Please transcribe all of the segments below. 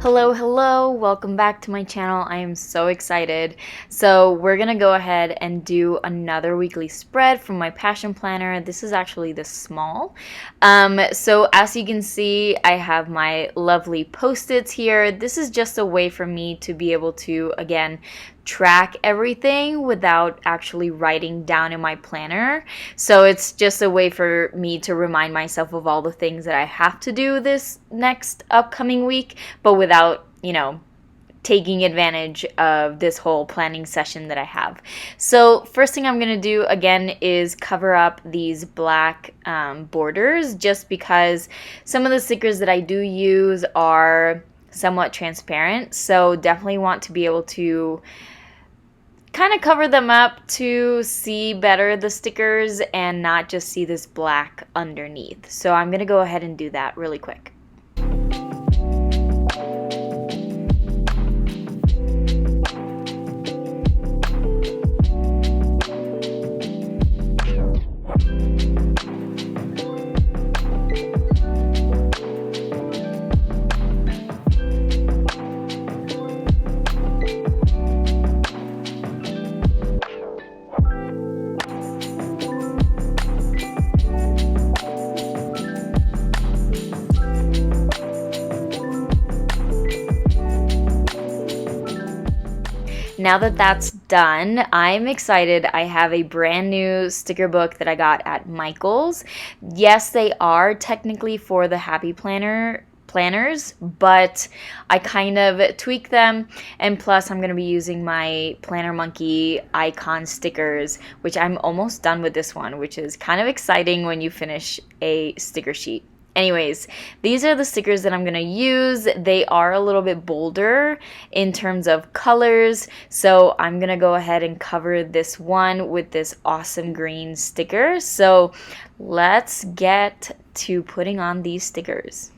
Hello, welcome back to my channel. I am so excited. So we're gonna go ahead and do another weekly spread from my passion planner. This is actually the small. So as you can see, I have my lovely post-its here. This is just a way for me to be able to, again, track everything without actually writing down in my planner. So it's just a way for me to remind myself of all the things that I have to do this next upcoming week, but without, taking advantage of this whole planning session that I have. So first thing I'm going to do again is cover up these black borders, just because some of the stickers that I do use are somewhat transparent. So definitely want to be able to kind of cover them up to see better the stickers and not just see this black underneath. So I'm going to go ahead and do that really quick. Now that that's done, I'm excited. I have a brand new sticker book that I got at Michael's. Yes, they are technically for the Happy planners, but I kind of tweak them, and plus I'm going to be using my Planner Monkey icon stickers, which I'm almost done with this one, which is kind of exciting when you finish a sticker sheet. Anyways, these are the stickers that I'm going to use. They are a little bit bolder in terms of colors, so I'm going to go ahead and cover this one with this awesome green sticker. So let's get to putting on these stickers.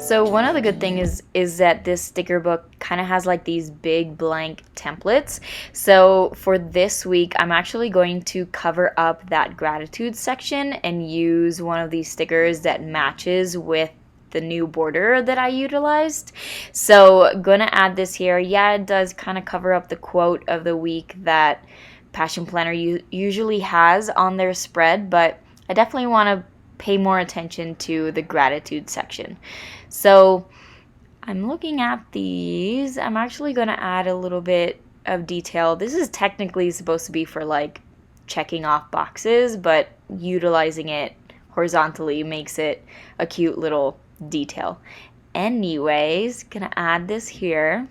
So one of the good things is that this sticker book kind of has like these big blank templates. So for this week, I'm actually going to cover up that gratitude section and use one of these stickers that matches with the new border that I utilized. So gonna add this here. Yeah, it does kind of cover up the quote of the week that Passion Planner usually has on their spread, but I definitely want to pay more attention to the gratitude section. So I'm looking at these. I'm actually going to add a little bit of detail. This is technically supposed to be for like checking off boxes, but utilizing it horizontally makes it a cute little detail. Anyways, gonna add this here.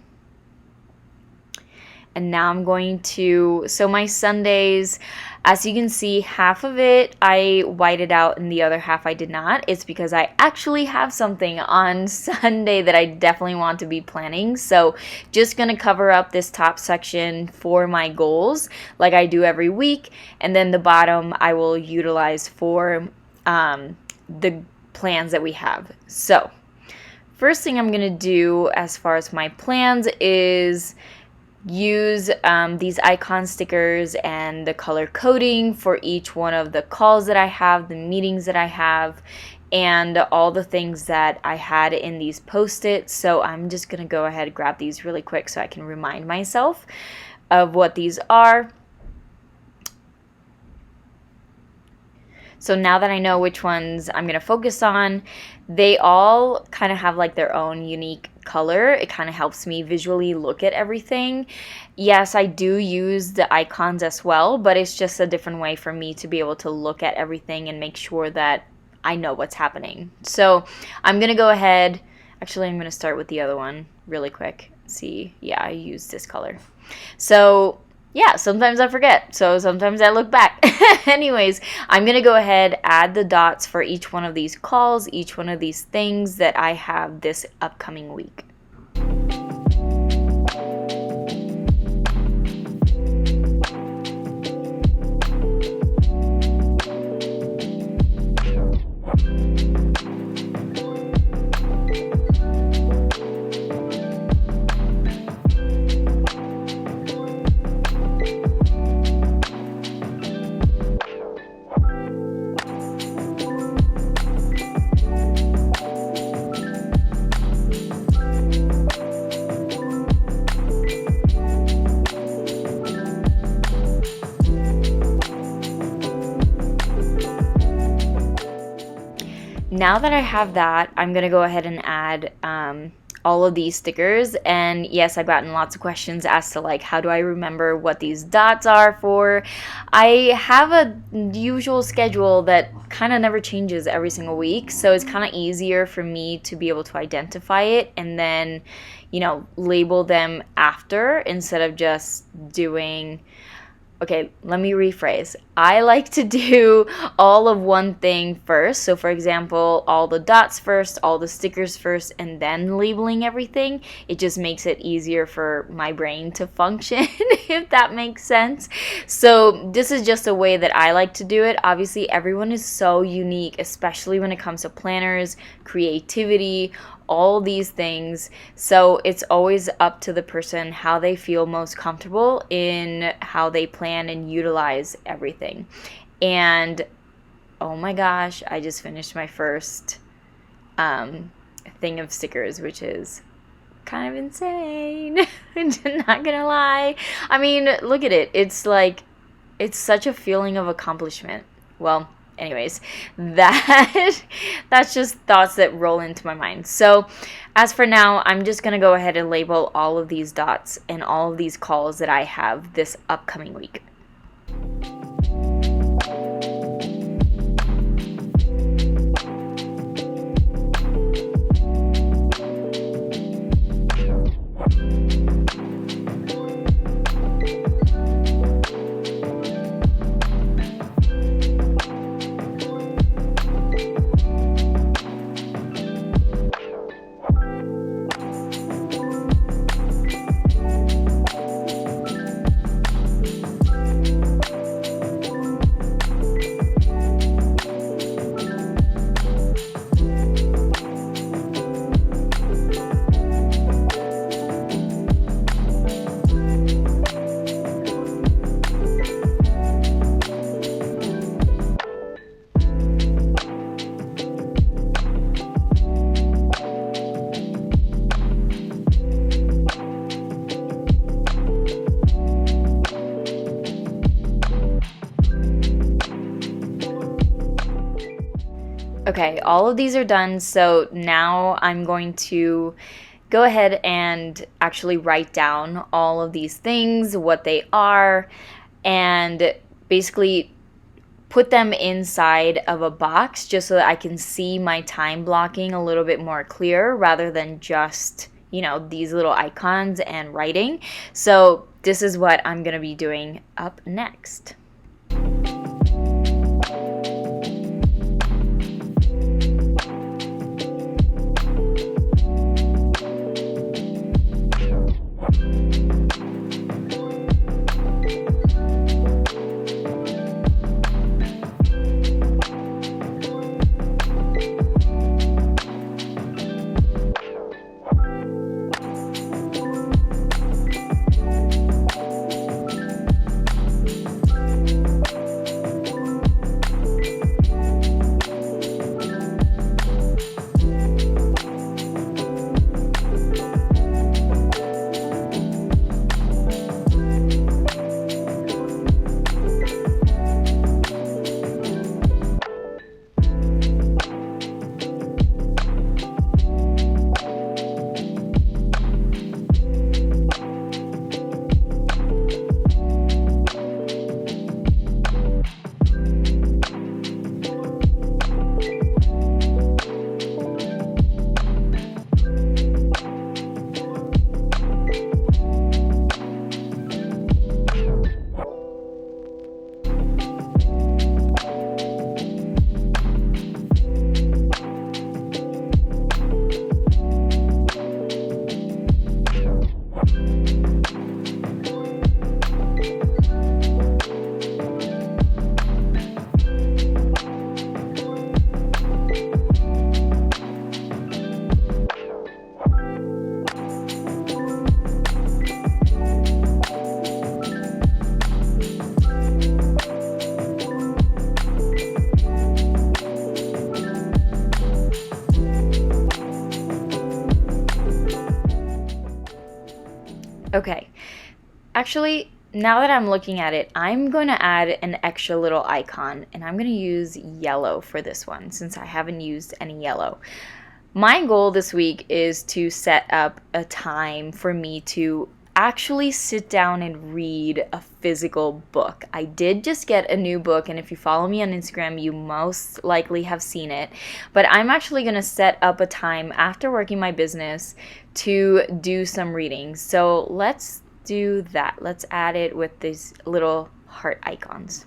And now I'm going to, so my Sundays, as you can see, half of it I whited out and the other half I did not. It's because I actually have something on Sunday that I definitely want to be planning. So just going to cover up this top section for my goals like I do every week. And then the bottom I will utilize for the plans that we have. So first thing I'm going to do as far as my plans is use these icon stickers and the color coding for each one of the calls that I have, the meetings that I have, and all the things that I had in these post-its. So I'm just going to go ahead and grab these really quick so I can remind myself of what these are. So now that I know which ones I'm going to focus on, they all kind of have like their own unique color. It kind of helps me visually look at everything. Yes, I do use the icons as well, but it's just a different way for me to be able to look at everything and make sure that I know what's happening. So I'm going to go ahead. Actually, I'm going to start with the other one really quick. See, yeah, I used this color. So yeah, sometimes I forget. So sometimes I look back. Anyways, I'm going to go ahead, add the dots for each one of these calls, each one of these things that I have this upcoming week. Now that I have that, I'm going to go ahead and add all of these stickers. And yes, I've gotten lots of questions as to like, how do I remember what these dots are for? I have a usual schedule that kind of never changes every single week. So it's kind of easier for me to be able to identify it and then, label them after instead of just doing. Okay, let me rephrase. I like to do all of one thing first. So, for example, all the dots first, all the stickers first, and then labeling everything. It just makes it easier for my brain to function, if that makes sense. So, this is just a way that I like to do it. Obviously, everyone is so unique, especially when it comes to planners, creativity, all these things. So it's always up to the person how they feel most comfortable in how they plan and utilize everything. And oh my gosh, I just finished my first thing of stickers, which is kind of insane. I'm not gonna lie. I mean, look at it. It's like, it's such a feeling of accomplishment. Well, anyways, that's just thoughts that roll into my mind. So as for now, I'm just going to go ahead and label all of these dots and all of these calls that I have this upcoming week. Okay, all of these are done, so now I'm going to go ahead and actually write down all of these things, what they are, and basically put them inside of a box just so that I can see my time blocking a little bit more clear rather than just, these little icons and writing. So this is what I'm going to be doing up next. Okay, actually, now that I'm looking at it, I'm going to add an extra little icon, and I'm going to use yellow for this one since I haven't used any yellow. My goal this week is to set up a time for me to actually sit down and read a physical book. I did just get a new book, and if you follow me on Instagram, you most likely have seen it. But I'm actually going to set up a time after working my business to do some reading. So let's do that. Let's add it with these little heart icons.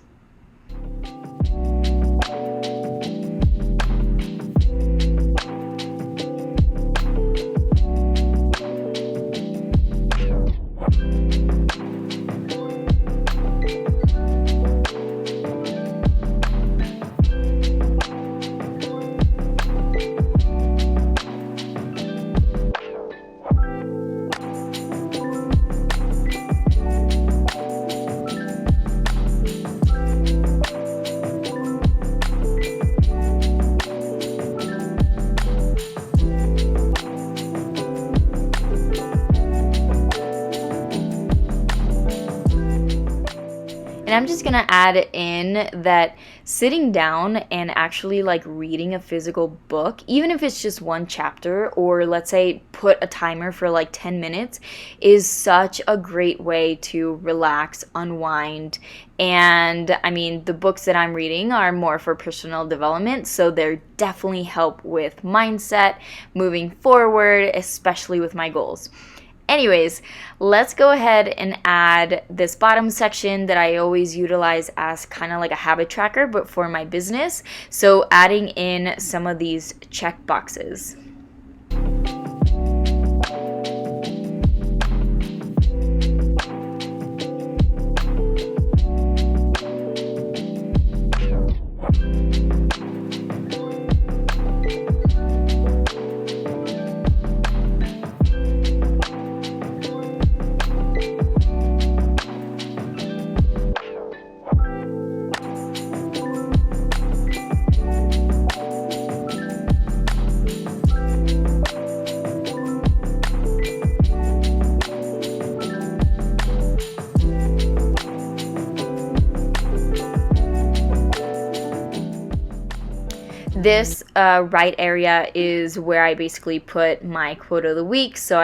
And I'm just gonna add in that sitting down and actually like reading a physical book, even if it's just one chapter, or let's say put a timer for like 10 minutes, is such a great way to relax, unwind. And I mean, the books that I'm reading are more for personal development, so they're definitely help with mindset, moving forward, especially with my goals. Anyways, let's go ahead and add this bottom section that I always utilize as kind of like a habit tracker, but for my business. So adding in some of these check boxes. This right area is where I basically put my quote of the week. So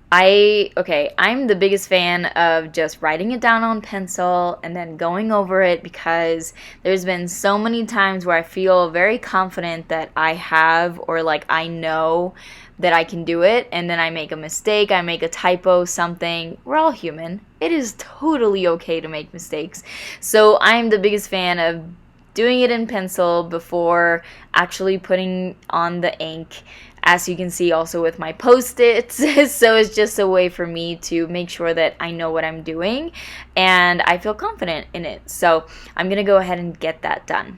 I'm the biggest fan of just writing it down on pencil and then going over it, because there's been so many times where I feel very confident that I have, or like I know that I can do it, and then I make a mistake, I make a typo, something. We're all human. It is totally okay to make mistakes. So I'm the biggest fan of doing it in pencil before actually putting on the ink, as you can see also with my post-its. So it's just a way for me to make sure that I know what I'm doing and I feel confident in it. So I'm gonna go ahead and get that done.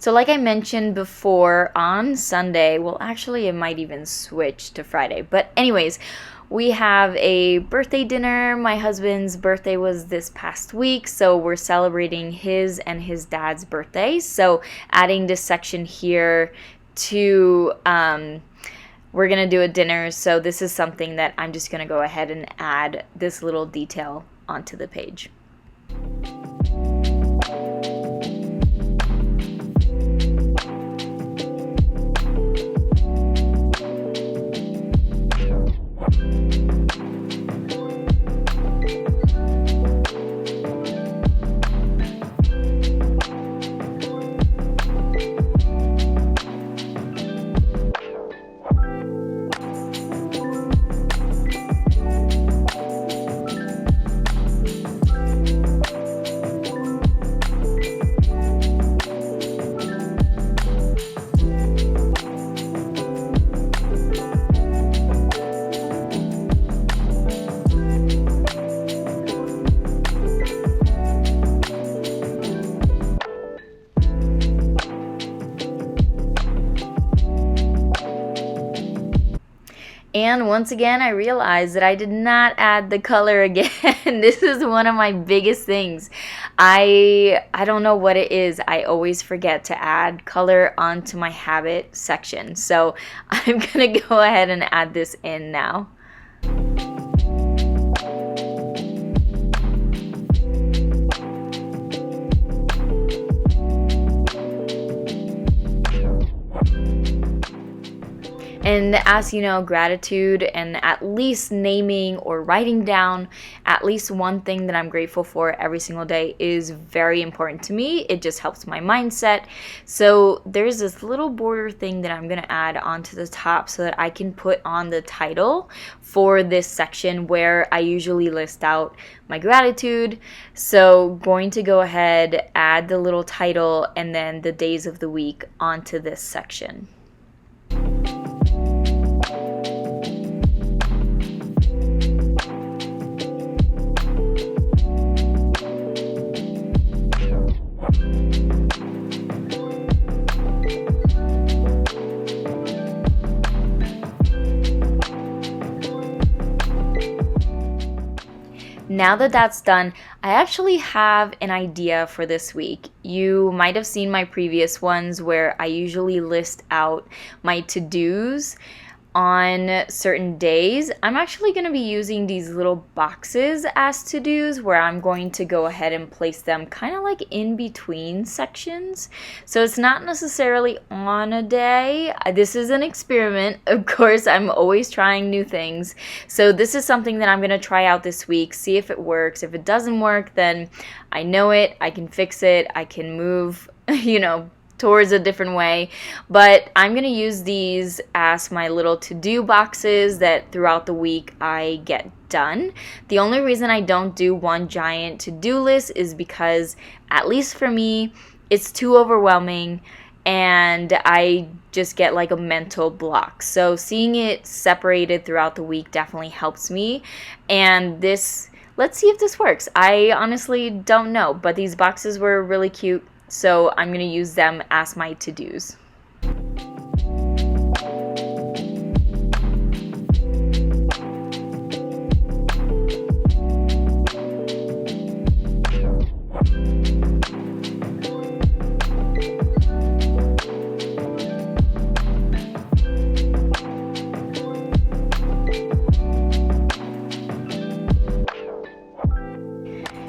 So like I mentioned before, on Sunday, well, actually, it might even switch to Friday. But anyways, we have a birthday dinner. My husband's birthday was this past week, so we're celebrating his and his dad's birthday. So adding this section here to we're going to do a dinner, so this is something that I'm just going to go ahead and add this little detail onto the page. And once again, I realized that I did not add the color again. This is one of my biggest things. I don't know what it is. I always forget to add color onto my habit section. So I'm going to go ahead and add this in now. And as you know, gratitude and at least naming or writing down at least one thing that I'm grateful for every single day is very important to me. It just helps my mindset. So there's this little border thing that I'm going to add onto the top so that I can put on the title for this section where I usually list out my gratitude. So going to go ahead, add the little title and then the days of the week onto this section. Now that that's done, I actually have an idea for this week. You might have seen my previous ones where I usually list out my to-dos on certain days. I'm actually going to be using these little boxes as to-dos where I'm going to go ahead and place them kind of like in between sections. So it's not necessarily on a day. This is an experiment. Of course, I'm always trying new things. So this is something that I'm going to try out this week, see if it works. If it doesn't work, then I know it, I can fix it, I can move, towards a different way. But I'm going to use these as my little to-do boxes that throughout the week I get done. The only reason I don't do one giant to-do list is because, at least for me, it's too overwhelming and I just get like a mental block. So seeing it separated throughout the week definitely helps me. And let's see if this works. I honestly don't know, but these boxes were really cute. So I'm going to use them as my to-dos.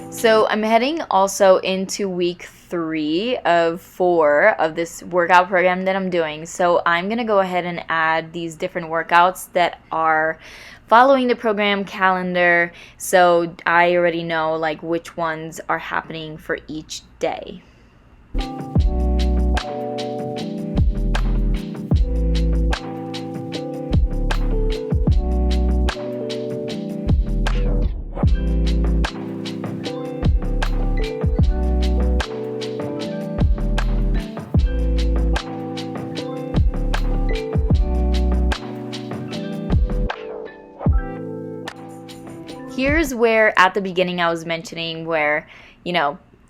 So I'm heading also into week 3 of 4 of this workout program that I'm doing. So I'm going to go ahead and add these different workouts that are following the program calendar. So I already know like which ones are happening for each day. Here's where at the beginning I was mentioning where,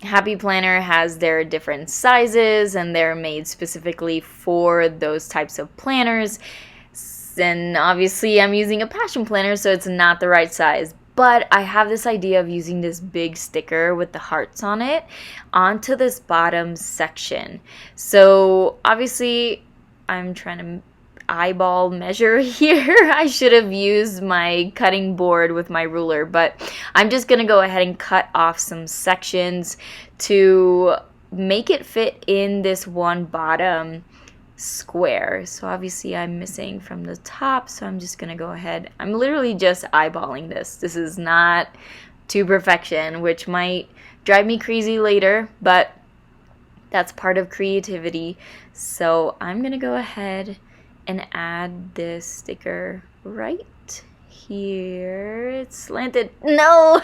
Happy Planner has their different sizes and they're made specifically for those types of planners. And obviously I'm using a Passion Planner, so it's not the right size. But I have this idea of using this big sticker with the hearts on it onto this bottom section. So obviously I'm trying to eyeball measure here. I should have used my cutting board with my ruler, but I'm just gonna go ahead and cut off some sections to make it fit in this one bottom square. So obviously I'm missing from the top, so I'm just gonna go ahead. I'm literally just eyeballing this. This is not to perfection, which might drive me crazy later, but that's part of creativity. So I'm gonna go ahead and add this sticker right here. It's slanted. No!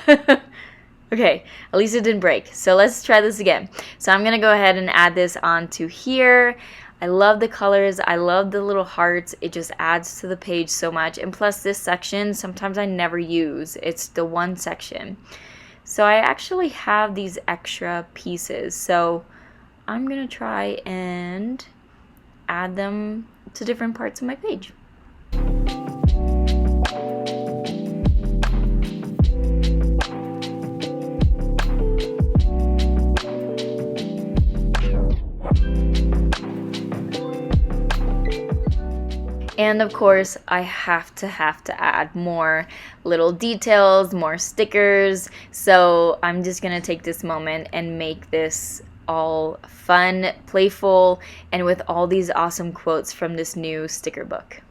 Okay, at least it didn't break. So let's try this again. So I'm gonna go ahead and add this onto here. I love the colors. I love the little hearts. It just adds to the page so much. And plus this section, sometimes I never use. It's the one section. So I actually have these extra pieces. So I'm gonna try and add them to different parts of my page. And of course, I have to add more little details, more stickers. So I'm just gonna take this moment and make this all fun, playful, and with all these awesome quotes from this new sticker book.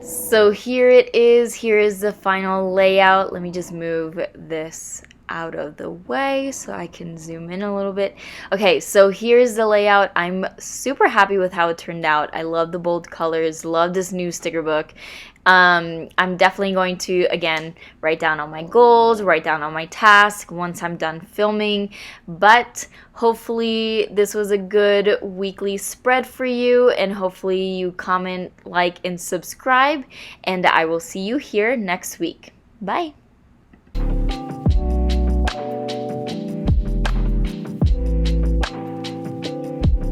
So here it is. Here is the final layout. Let me just move this out of the way so I can zoom in a little bit. Okay, so here's the layout. I'm super happy with how it turned out. I love the bold colors, love this new sticker book. I'm definitely going to, again, write down all my goals, write down all my tasks once I'm done filming. But hopefully this was a good weekly spread for you, and hopefully you comment, like, and subscribe. And I will see you here next week. Bye.